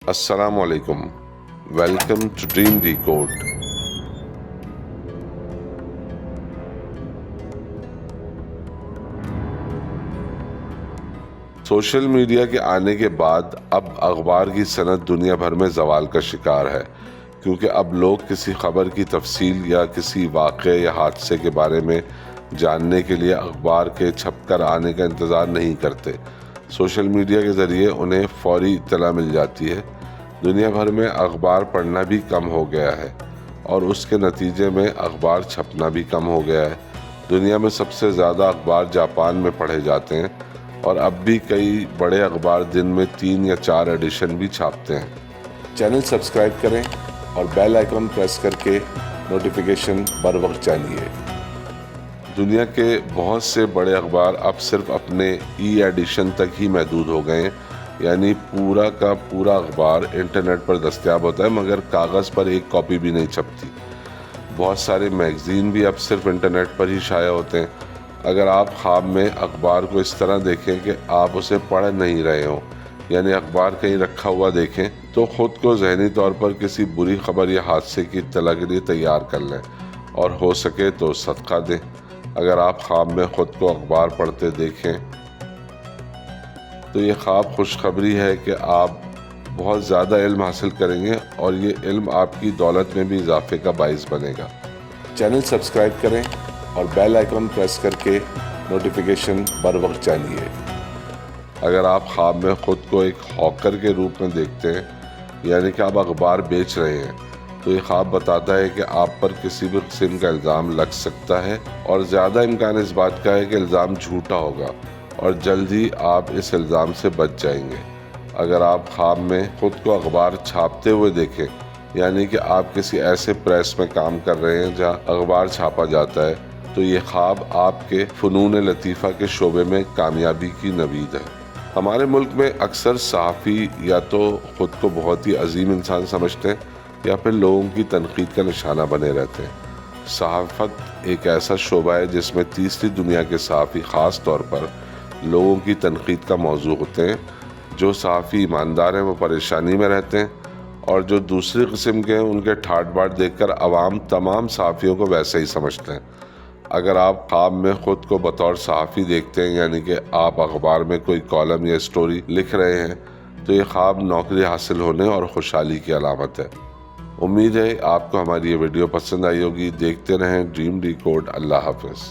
السلام علیکم، welcome to dream decode. Social media کے آنے کے بعد اب اخبار کی صنعت دنیا بھر میں زوال کا شکار ہے، کیونکہ اب لوگ کسی خبر کی تفصیل یا کسی واقعے یا حادثے کے بارے میں جاننے کے لیے اخبار کے چھپ کر آنے کا انتظار نہیں کرتے۔ سوشل میڈیا کے ذریعے انہیں فوری اطلاع مل جاتی ہے۔ دنیا بھر میں اخبار پڑھنا بھی کم ہو گیا ہے اور اس کے نتیجے میں اخبار چھپنا بھی کم ہو گیا ہے۔ دنیا میں سب سے زیادہ اخبار جاپان میں پڑھے جاتے ہیں اور اب بھی کئی بڑے اخبار دن میں 3 یا 4 ایڈیشن بھی چھاپتے ہیں۔ چینل سبسکرائب کریں اور بیل آئیکن پریس کر کے نوٹیفیکیشن بر وقت جانیے۔ دنیا کے بہت سے بڑے اخبار اب صرف اپنے ای ایڈیشن تک ہی محدود ہو گئے ہیں، یعنی پورا کا پورا اخبار انٹرنیٹ پر دستیاب ہوتا ہے مگر کاغذ پر ایک کاپی بھی نہیں چھپتی۔ بہت سارے میگزین بھی اب صرف انٹرنیٹ پر ہی شائع ہوتے ہیں۔ اگر آپ خواب میں اخبار کو اس طرح دیکھیں کہ آپ اسے پڑھ نہیں رہے ہوں، یعنی اخبار کہیں رکھا ہوا دیکھیں، تو خود کو ذہنی طور پر کسی بری خبر یا حادثے کی اطلاع کے لیے تیار کر لیں اور ہو سکے تو صدقہ دیں۔ اگر آپ خواب میں خود کو اخبار پڑھتے دیکھیں تو یہ خواب خوشخبری ہے کہ آپ بہت زیادہ علم حاصل کریں گے اور یہ علم آپ کی دولت میں بھی اضافے کا باعث بنے گا۔ چینل سبسکرائب کریں اور بیل آئیکن پریس کر کے نوٹیفیکیشن بر وقت جانیے۔ اگر آپ خواب میں خود کو ایک ہاکر کے روپ میں دیکھتے ہیں، یعنی کہ آپ اخبار بیچ رہے ہیں، تو یہ خواب بتاتا ہے کہ آپ پر کسی بھی قسم کا الزام لگ سکتا ہے اور زیادہ امکان اس بات کا ہے کہ الزام جھوٹا ہوگا اور جلد ہی آپ اس الزام سے بچ جائیں گے۔ اگر آپ خواب میں خود کو اخبار چھاپتے ہوئے دیکھیں، یعنی کہ آپ کسی ایسے پریس میں کام کر رہے ہیں جہاں اخبار چھاپا جاتا ہے، تو یہ خواب آپ کے فنون لطیفہ کے شعبے میں کامیابی کی نوید ہے۔ ہمارے ملک میں اکثر صحافی یا تو خود کو بہت ہی عظیم انسان سمجھتے ہیں یا پھر لوگوں کی تنقید کا نشانہ بنے رہتے ہیں۔ صحافت ایک ایسا شعبہ ہے جس میں تیسری دنیا کے صحافی خاص طور پر لوگوں کی تنقید کا موضوع ہوتے ہیں۔ جو صحافی ایماندار ہیں وہ پریشانی میں رہتے ہیں اور جو دوسری قسم کے ہیں ان کے ٹھاٹ باٹ دیکھ کر عوام تمام صحافیوں کو ویسے ہی سمجھتے ہیں۔ اگر آپ خواب میں خود کو بطور صحافی دیکھتے ہیں، یعنی کہ آپ اخبار میں کوئی کالم یا اسٹوری لکھ رہے ہیں، تو یہ خواب نوکری حاصل ہونے اور خوشحالی کی علامت ہے۔ امید ہے آپ کو ہماری یہ ویڈیو پسند آئی ہوگی۔ دیکھتے رہیں ڈریم ڈیکوڈ۔ اللہ حافظ۔